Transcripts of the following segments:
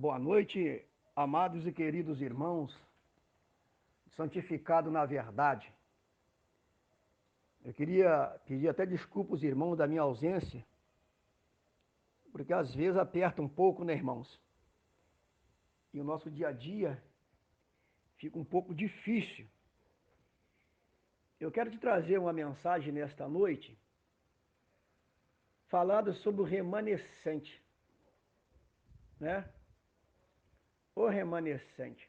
Boa noite, amados e queridos irmãos, santificado na verdade. Eu queria pedir até desculpas aos irmãos da minha ausência, porque às vezes aperta um pouco, né, irmãos? E o nosso dia a dia fica um pouco difícil. Eu quero te trazer uma mensagem nesta noite, falando sobre o remanescente, né? O remanescente.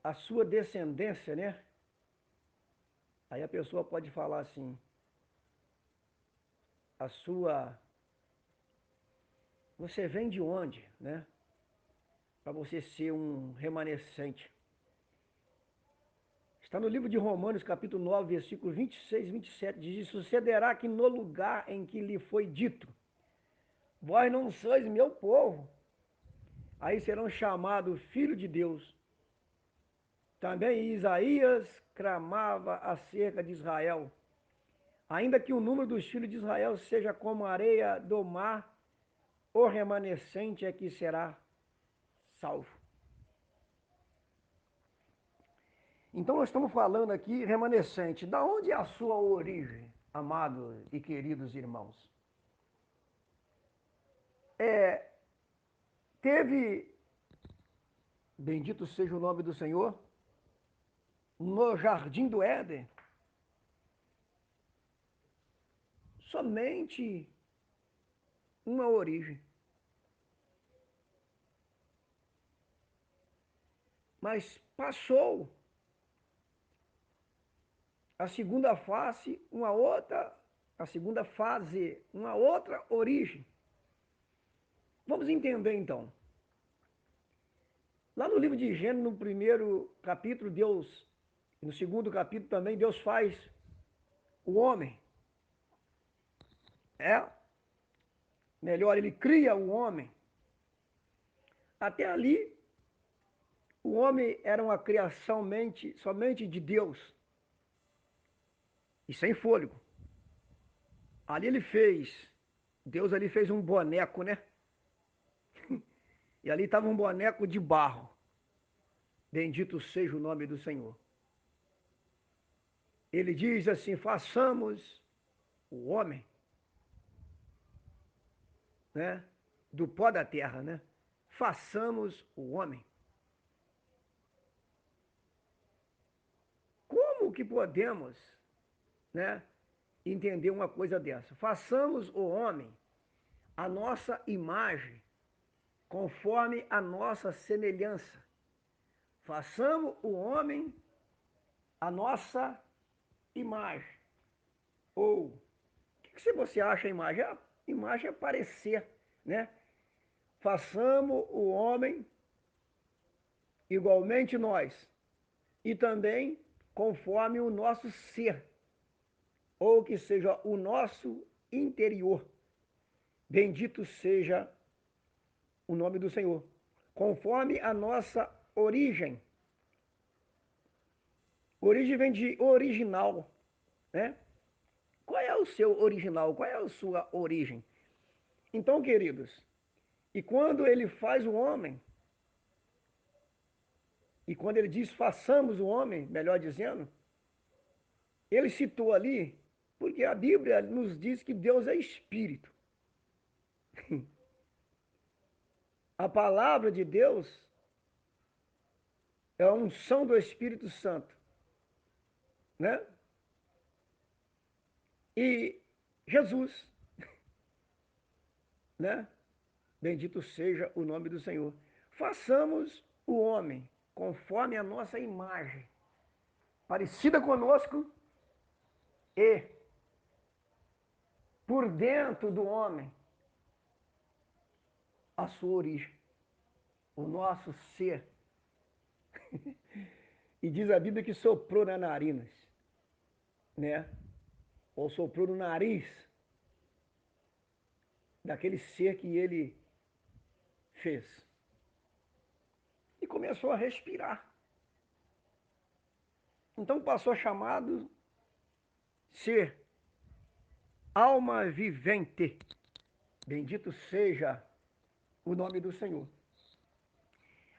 A sua descendência, né? Aí a pessoa pode falar assim, a sua... Você vem de onde, né? Para você ser um remanescente. Está no livro de Romanos, capítulo 9, versículos 26 e 27, diz: sucederá que no lugar em que lhe foi dito, vós não sois meu povo, aí serão chamados filhos de Deus. Também Isaías clamava acerca de Israel, ainda que o número dos filhos de Israel seja como a areia do mar, o remanescente é que será salvo. Então nós estamos falando aqui, remanescente, da onde é a sua origem, amados e queridos irmãos? Teve, bendito seja o nome do Senhor, no jardim do Éden, somente uma origem. Mas passou a segunda fase, uma outra origem. Vamos entender então. Lá no livro de Gênesis, no primeiro capítulo, Deus, no segundo capítulo também, Deus faz o homem. Melhor, ele cria o homem. Até ali, o homem era uma criação somente de Deus. E sem fôlego. Ali Deus ali fez um boneco, né? E ali estava um boneco de barro. Bendito seja o nome do Senhor. Ele diz assim: façamos o homem, né? Do pó da terra, né? Façamos o homem. Como que podemos, né? Entender uma coisa dessa? Façamos o homem a nossa imagem, conforme a nossa semelhança. Façamos o homem a nossa imagem. Ou, o que você acha a imagem? A imagem é parecer, né? Façamos o homem igualmente nós, e também conforme o nosso ser, ou que seja o nosso interior. Bendito seja o nome do Senhor. Conforme a nossa origem. Origem vem de original, né? Qual é o seu original? Qual é a sua origem? Então, queridos, e quando ele faz o homem, e quando ele diz façamos o homem, melhor dizendo, ele citou ali, porque a Bíblia nos diz que Deus é espírito. A palavra de Deus é a unção do Espírito Santo, né? E Jesus, né? Bendito seja o nome do Senhor. Façamos o homem conforme a nossa imagem, parecida conosco, e por dentro do homem a sua origem, o nosso ser. E diz a Bíblia que soprou nas narinas, né? Ou soprou no nariz daquele ser que ele fez. E começou a respirar. Então passou a chamado ser alma vivente. Bendito seja o nome do Senhor.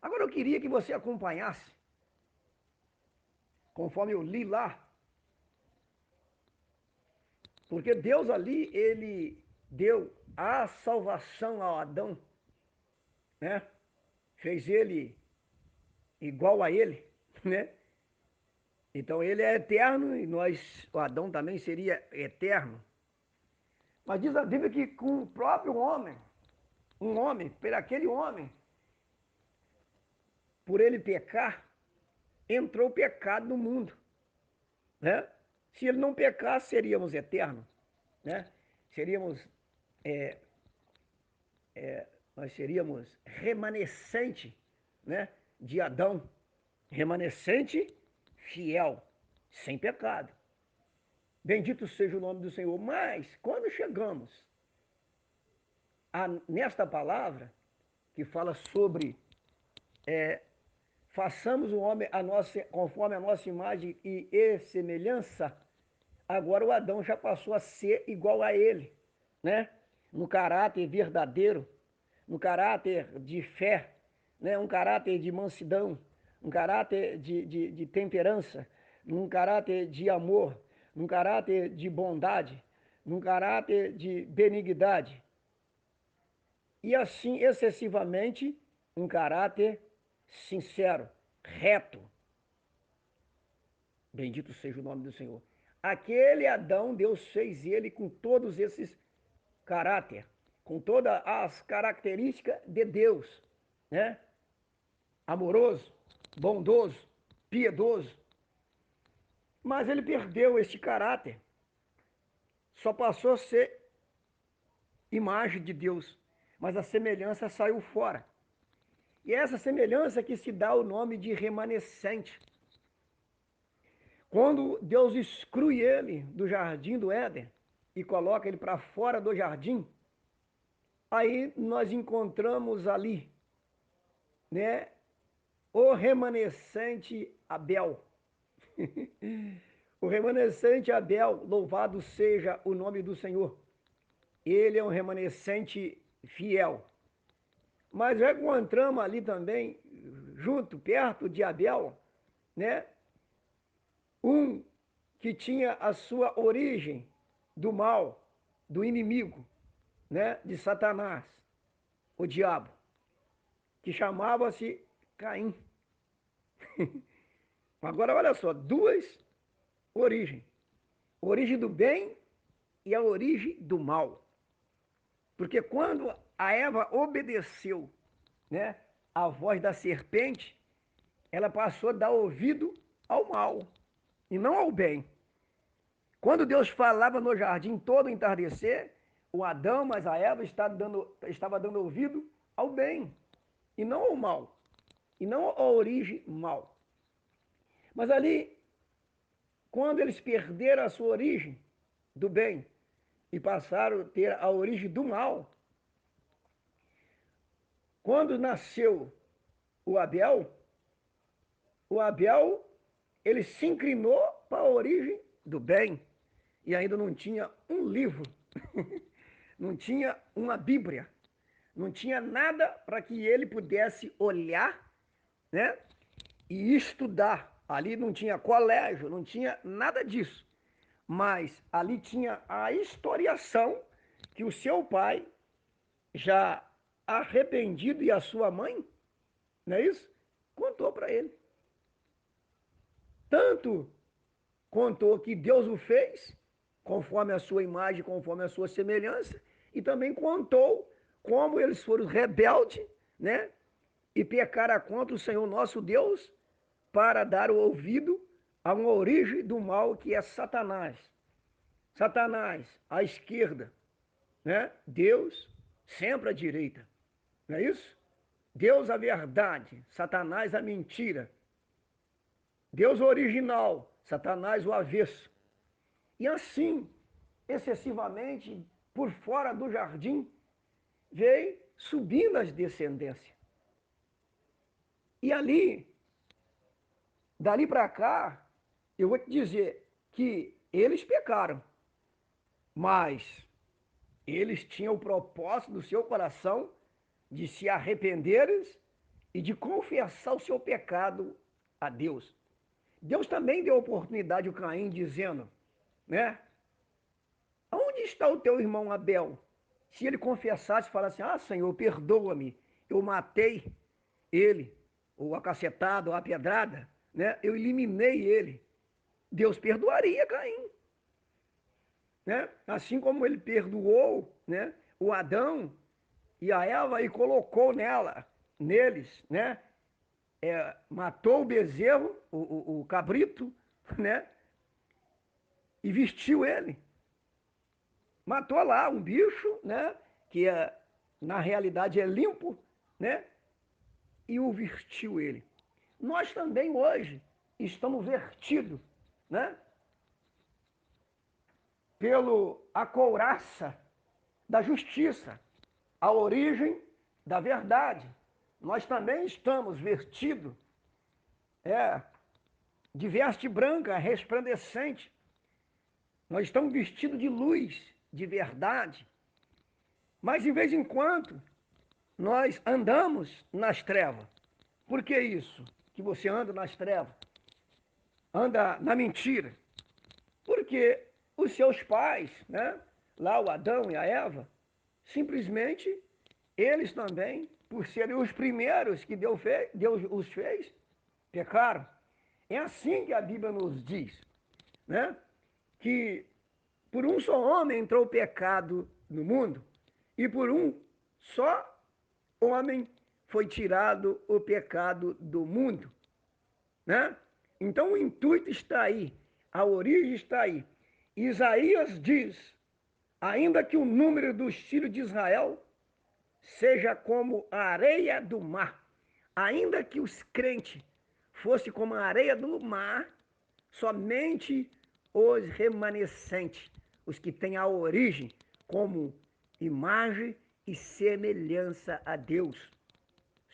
Agora eu queria que você acompanhasse, conforme eu li lá, porque Deus ali, ele deu a salvação a Adão, né? Fez ele igual a ele, né? Então ele é eterno e nós, o Adão também seria eterno. Mas diz a Bíblia que com o próprio homem, um homem, por aquele homem, por ele pecar, entrou o pecado no mundo, né? Se ele não pecasse, seríamos eternos, né? Seríamos, é, nós seríamos remanescente, né? De Adão, remanescente fiel, sem pecado. Bendito seja o nome do Senhor. Mas, quando chegamos nesta palavra, que fala sobre façamos o homem conforme a nossa imagem e semelhança, agora o Adão já passou a ser igual a ele, né? No caráter verdadeiro, no caráter de fé, né? Um caráter de mansidão, um caráter de temperança, um caráter de amor, um caráter de bondade, um caráter de benignidade. E assim, excessivamente, um caráter sincero, reto. Bendito seja o nome do Senhor. Aquele Adão, Deus fez ele com todos esses caráter, com todas as características de Deus, né? Amoroso, bondoso, piedoso. Mas ele perdeu este caráter. Só passou a ser imagem de Deus, mas a semelhança saiu fora. E é essa semelhança que se dá o nome de remanescente. Quando Deus exclui ele do jardim do Éden e coloca ele para fora do jardim, aí nós encontramos ali, né, o remanescente Abel. O remanescente Abel, louvado seja o nome do Senhor. Ele é um remanescente fiel. Mas já encontramos ali também, junto, perto de Abel, né, um que tinha a sua origem do mal, do inimigo, né, de Satanás, o diabo, que chamava-se Caim. Agora olha só, duas origens: a origem do bem e a origem do mal. Porque quando a Eva obedeceu, né, a voz da serpente, ela passou a dar ouvido ao mal e não ao bem. Quando Deus falava no jardim todo entardecer, o Adão, mas a Eva estava dando ouvido ao bem e não ao mal, e não à origem mal. Mas ali, quando eles perderam a sua origem do bem e passaram a ter a origem do mal, quando nasceu o Abel, ele se inclinou para a origem do bem e ainda não tinha um livro, não tinha uma Bíblia, não tinha nada para que ele pudesse olhar, né, e estudar. Ali não tinha colégio, não tinha nada disso. Mas ali tinha a historiação que o seu pai, já arrependido, e a sua mãe, não é isso? Contou para ele. Tanto contou que Deus o fez, conforme a sua imagem, conforme a sua semelhança, e também contou como eles foram rebeldes, né? E pecaram contra o Senhor nosso Deus para dar o ouvido a uma origem do mal que é Satanás. Satanás à esquerda, né? Deus sempre à direita, não é isso? Deus a verdade, Satanás a mentira. Deus o original, Satanás o avesso. E assim, excessivamente, por fora do jardim, veio subindo as descendências. E ali, dali para cá, eu vou te dizer que eles pecaram, mas eles tinham o propósito do seu coração de se arrependerem e de confessar o seu pecado a Deus. Deus também deu oportunidade ao Caim, dizendo, né? Onde está o teu irmão Abel? Se ele confessasse e falasse, ah, Senhor, perdoa-me, eu matei ele, ou a cacetada, ou a pedrada, né? Eu eliminei ele. Deus perdoaria Caim. Né? Assim como ele perdoou, né, o Adão e a Eva e colocou neles, né, matou o bezerro, o cabrito, né, e vestiu ele. Matou lá um bicho, né, que na realidade é limpo, né, e o vestiu ele. Nós também hoje estamos vertidos, né, a couraça da justiça, a origem da verdade. Nós também estamos vestidos de veste branca, resplandecente. Nós estamos vestidos de luz, de verdade. Mas, de vez em quando, nós andamos nas trevas. Por que isso? Que você anda nas trevas? Anda na mentira? Porque os seus pais, né? Lá o Adão e a Eva, simplesmente eles também, por serem os primeiros que Deus os fez, pecaram. É assim que a Bíblia nos diz, né? Que por um só homem entrou o pecado no mundo e por um só homem foi tirado o pecado do mundo, né? Então o intuito está aí, a origem está aí. Isaías diz, ainda que o número dos filhos de Israel seja como a areia do mar, ainda que os crentes fossem como a areia do mar, somente os remanescentes, os que têm a origem como imagem e semelhança a Deus,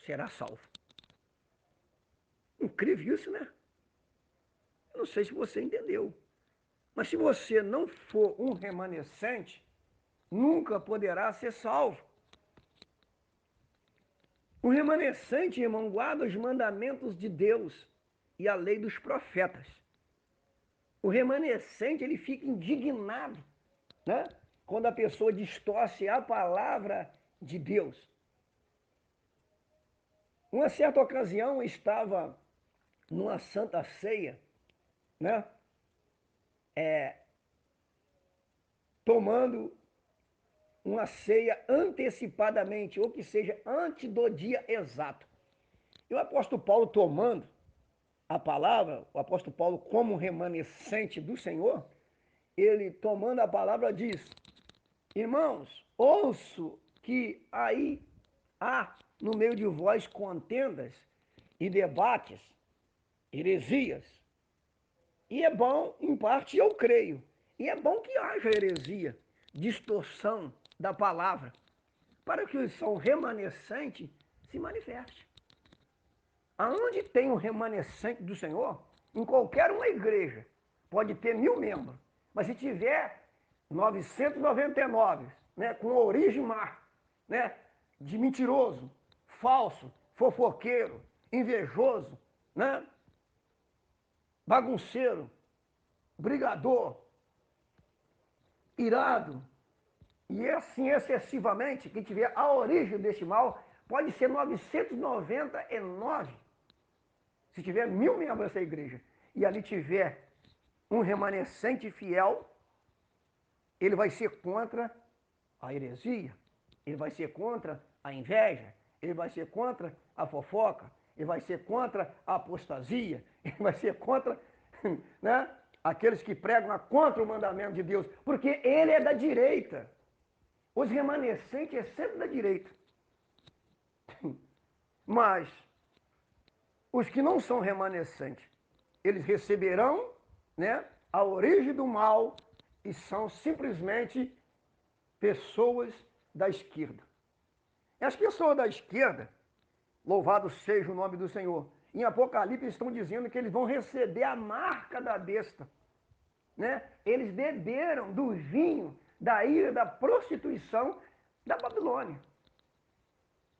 será salvo. Incrível isso, né? Eu não sei se você entendeu. Mas se você não for um remanescente, nunca poderá ser salvo. O remanescente, irmão, guarda os mandamentos de Deus e a lei dos profetas. O remanescente, ele fica indignado, né? Quando a pessoa distorce a palavra de Deus. Uma certa ocasião, eu estava numa santa ceia, né? Tomando uma ceia antecipadamente, ou que seja, antes do dia exato. E o apóstolo Paulo tomando a palavra, o apóstolo Paulo como remanescente do Senhor, ele tomando a palavra diz, irmãos, ouço que aí há no meio de vós contendas e debates, heresias. E é bom, em parte eu creio, e é bom que haja heresia, distorção da palavra, para que os são remanescentes se manifeste. Aonde tem um remanescente do Senhor, em qualquer uma igreja, pode ter 1000 membros, mas se tiver 999, né, com origem má, né, de mentiroso, falso, fofoqueiro, invejoso, né, bagunceiro, brigador, irado, e assim excessivamente, que tiver a origem deste mal, pode ser 999. Se tiver 1000 membros dessa igreja e ali tiver um remanescente fiel, ele vai ser contra a heresia, ele vai ser contra a inveja, ele vai ser contra a fofoca, ele vai ser contra a apostasia, ele vai ser contra, né, aqueles que pregam contra o mandamento de Deus, porque ele é da direita. Os remanescentes é sempre da direita. Mas os que não são remanescentes, eles receberão, né, a origem do mal e são simplesmente pessoas da esquerda. E as pessoas da esquerda, louvado seja o nome do Senhor, em Apocalipse estão dizendo que eles vão receber a marca da besta, né? Eles beberam do vinho da ira, da prostituição da Babilônia.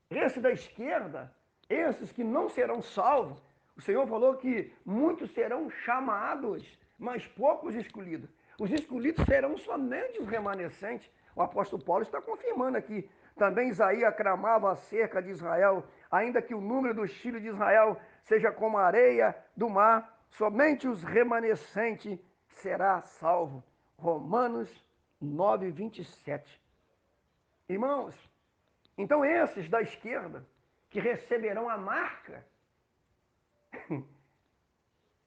Esse da esquerda, esses que não serão salvos, o Senhor falou que muitos serão chamados, mas poucos escolhidos. Os escolhidos serão somente os remanescentes. O apóstolo Paulo está confirmando aqui. Também Isaías clamava acerca de Israel, ainda que o número dos filhos de Israel seja como a areia do mar, somente os remanescentes será salvo. Romanos 9, 27. Irmãos, então esses da esquerda, que receberão a marca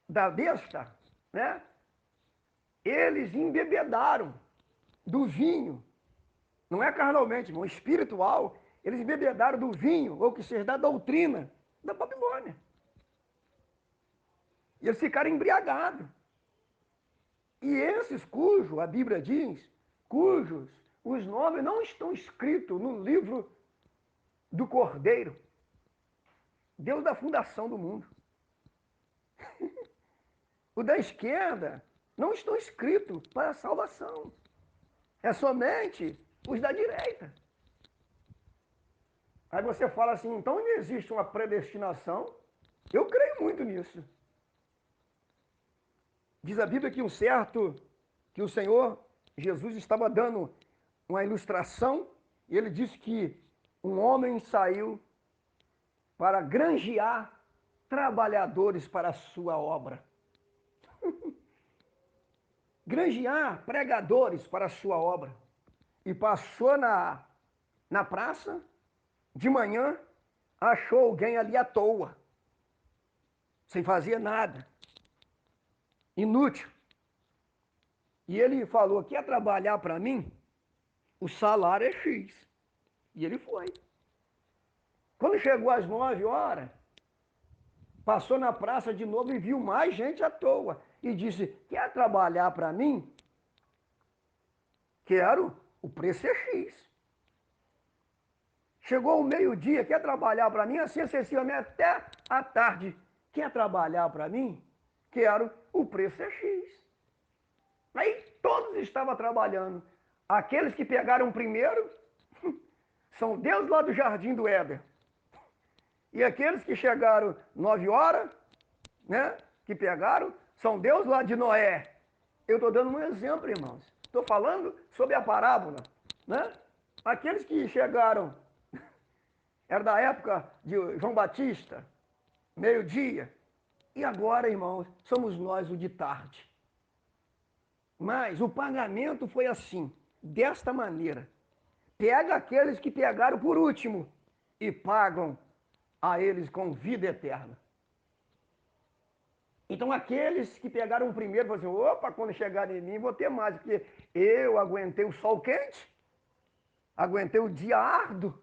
da besta, né? Eles embebedaram do vinho, não é carnalmente, irmão, espiritual, eles embebedaram do vinho, ou que seja, da doutrina da Babilônia. E eles ficaram embriagados. E esses cujos, a Bíblia diz, cujos os nomes não estão escritos no livro do Cordeiro, Deus da fundação do mundo. O da esquerda não estão escritos para a salvação. É somente os da direita. Aí você fala assim, então não existe uma predestinação? Eu creio muito nisso. Diz a Bíblia que o Senhor Jesus estava dando uma ilustração, e ele disse que um homem saiu para granjear trabalhadores para a sua obra. Granjear pregadores para a sua obra. E passou na praça, de manhã, achou alguém ali à toa, sem fazer nada, inútil. E ele falou, quer trabalhar para mim? O salário é X. E ele foi. Quando chegou às 9 horas, passou na praça de novo e viu mais gente à toa. E disse, quer trabalhar para mim? Quero, o preço é X. Chegou o meio-dia, quer trabalhar para mim? Assim sucessivamente até a tarde. Quer trabalhar para mim? Quero, o preço é X. Aí todos estavam trabalhando. Aqueles que pegaram primeiro são Deus lá do Jardim do Éden. E aqueles que chegaram 9 horas, né, que pegaram, são Deus lá de Noé. Eu estou dando um exemplo, irmãos. Estou falando sobre a parábola, né? Aqueles que chegaram, era da época de João Batista, meio-dia. E agora, irmãos, somos nós o de tarde. Mas o pagamento foi assim, desta maneira. Pega aqueles que pegaram por último e pagam a eles com vida eterna. Então aqueles que pegaram primeiro, falaram assim, opa, quando chegar em mim vou ter mais, porque eu aguentei o sol quente, aguentei o dia árduo.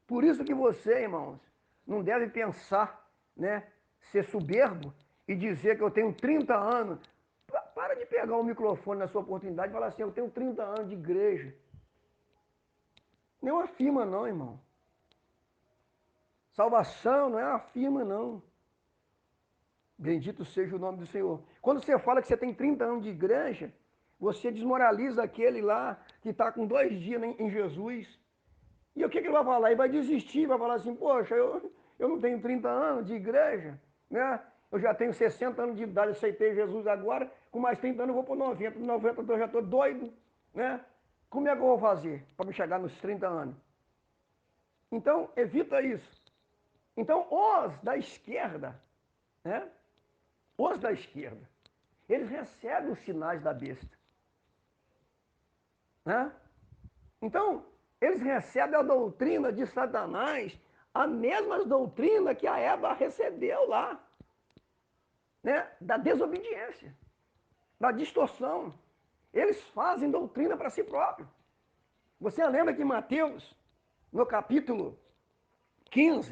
Por isso que você, irmãos, não deve pensar, né, ser soberbo e dizer que eu tenho 30 anos. Para de pegar o microfone na sua oportunidade e falar assim, eu tenho 30 anos de igreja. Não é uma firma não, irmão. Salvação não é uma firma não. Bendito seja o nome do Senhor. Quando você fala que você tem 30 anos de igreja, você desmoraliza aquele lá que está com 2 dias em Jesus. E o que ele vai falar? Ele vai desistir, vai falar assim, poxa, eu não tenho 30 anos de igreja, né? Eu já tenho 60 anos de idade, aceitei Jesus agora, com mais 30 anos eu vou para 90, 90 eu já estou doido, né? Como é que eu vou fazer para me chegar nos 30 anos? Então, evita isso. Então, os da esquerda, né? Os da esquerda, eles recebem os sinais da besta. Né? Então, eles recebem a doutrina de Satanás, a mesma doutrina que a Eva recebeu lá. Né? Da desobediência, da distorção. Eles fazem doutrina para si próprio. Você lembra que em Mateus, no capítulo 15,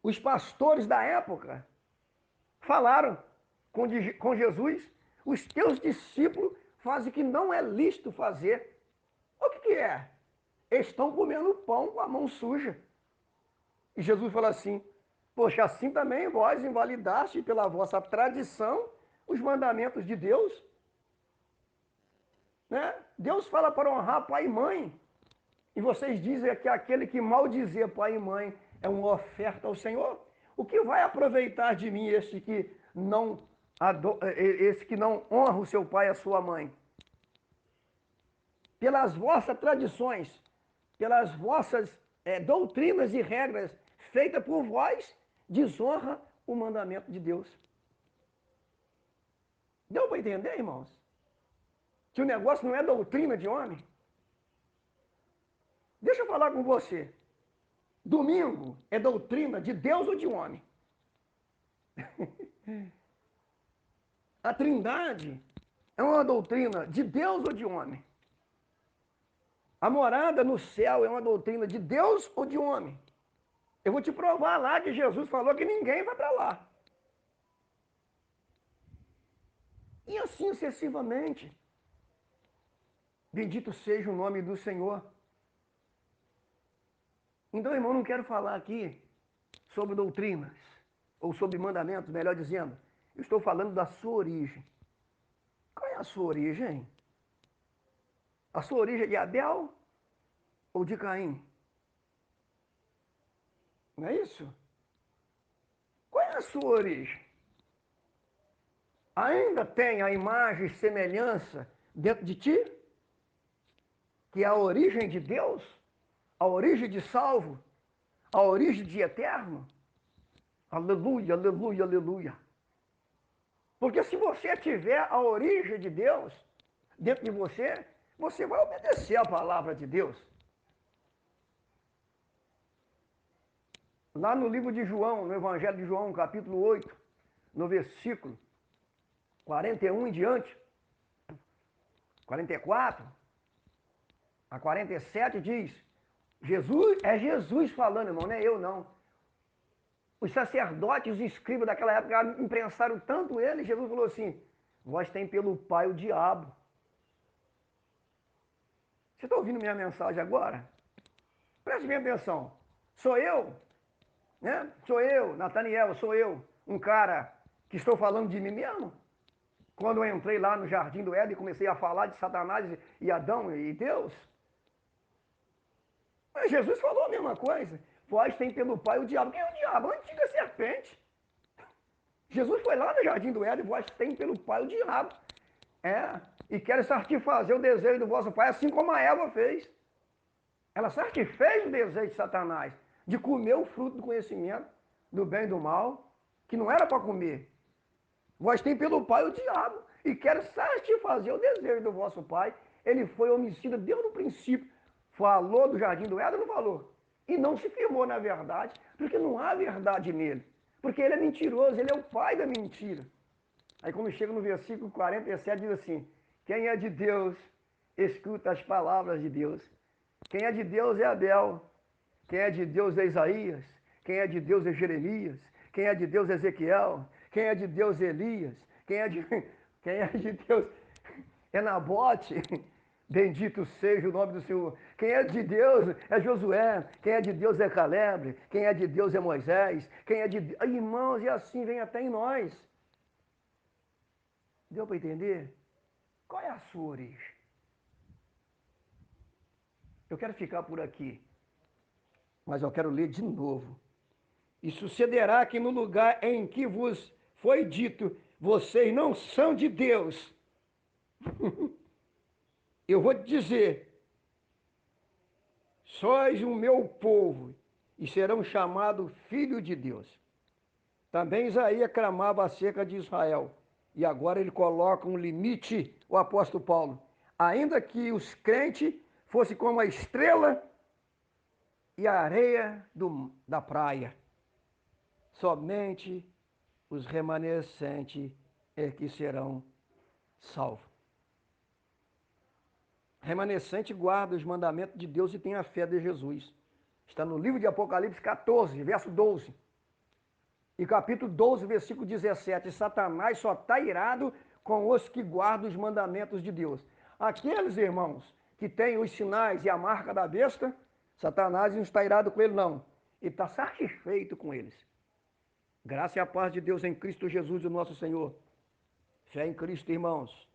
os pastores da época falaram com Jesus, os teus discípulos fazem o que não é lícito fazer. O que é? Estão comendo pão com a mão suja. E Jesus falou assim, poxa, assim também vós invalidaste pela vossa tradição os mandamentos de Deus. né? Deus fala para honrar pai e mãe. E vocês dizem que aquele que maldizer pai e mãe é uma oferta ao Senhor. O que vai aproveitar de mim esse que não honra o seu pai e a sua mãe? Pelas vossas tradições, pelas vossas doutrinas e regras feitas por vós, desonra o mandamento de Deus. Deu para entender, irmãos? Que o negócio não é doutrina de homem? Deixa eu falar com você. Domingo é doutrina de Deus ou de homem? A Trindade é uma doutrina de Deus ou de homem? A morada no céu é uma doutrina de Deus ou de homem? Eu vou te provar lá que Jesus falou que ninguém vai para lá. E assim sucessivamente. Bendito seja o nome do Senhor. Então, irmão, não quero falar aqui sobre doutrinas, ou sobre mandamentos, melhor dizendo. Eu estou falando da sua origem. Qual é a sua origem? A sua origem é de Abel ou de Caim? Não é isso? Qual é a sua origem? Ainda tem a imagem e semelhança dentro de ti? Que é a origem de Deus? A origem de salvo? A origem de eterno? Aleluia, aleluia, aleluia. Porque se você tiver a origem de Deus dentro de você, você vai obedecer a palavra de Deus. Lá no livro de João, no Evangelho de João, capítulo 8, no versículo 41 em diante, 44 a 47 diz, Jesus falando, irmão, não é eu não. Os sacerdotes, os escribas daquela época imprensaram tanto ele, Jesus falou assim, vós tem pelo pai o diabo. Você está ouvindo minha mensagem agora? Preste bem atenção. Sou eu, né? Sou eu, Nataniel, sou eu, um cara que estou falando de mim mesmo. Quando eu entrei lá no Jardim do Éden e comecei a falar de Satanás e Adão e Deus. Mas Jesus falou a mesma coisa. Vós tem pelo pai o diabo. Quem é o diabo? A antiga serpente. Jesus foi lá no Jardim do Éden, vós tem pelo pai o diabo. E quer satisfazer o desejo do vosso pai, assim como a Eva fez. Ela satisfez o desejo de Satanás, de comer o fruto do conhecimento, do bem e do mal, que não era para comer. Vós tem pelo pai o diabo, e quer satisfazer o desejo do vosso pai. Ele foi homicida desde o princípio. Falou do Jardim do Éden, não falou? E não se firmou na verdade, porque não há verdade nele. Porque ele é mentiroso, ele é o pai da mentira. Aí quando chega no versículo 47, diz assim, quem é de Deus, escuta as palavras de Deus. Quem é de Deus é Abel. Quem é de Deus é Isaías. Quem é de Deus é Jeremias. Quem é de Deus é Ezequiel. Quem é de Deus é Elias. Quem é de Deus é Nabote. Bendito seja o nome do Senhor. Quem é de Deus é Josué. Quem é de Deus é Caleb. Quem é de Deus é Moisés. Quem é de irmãos, e assim vem até em nós. Deu para entender? Qual é a sua origem? Eu quero ficar por aqui, mas eu quero ler de novo. E sucederá que no lugar em que vos foi dito, vocês não são de Deus, eu vou te dizer, sois o meu povo, e serão chamados filhos de Deus. Também Isaías clamava acerca de Israel, e agora ele coloca um limite, o apóstolo Paulo. Ainda que os crentes fossem como a estrela e a areia da praia, somente os remanescentes é que serão salvos. Remanescente guarda os mandamentos de Deus e tem a fé de Jesus. Está no livro de Apocalipse 14, verso 12. E capítulo 12, versículo 17. Satanás só está irado com os que guardam os mandamentos de Deus. Aqueles irmãos que têm os sinais e a marca da besta, Satanás não está irado com ele, não. Ele está satisfeito com eles. Graça e a paz de Deus em Cristo Jesus, o nosso Senhor. Fé em Cristo, irmãos.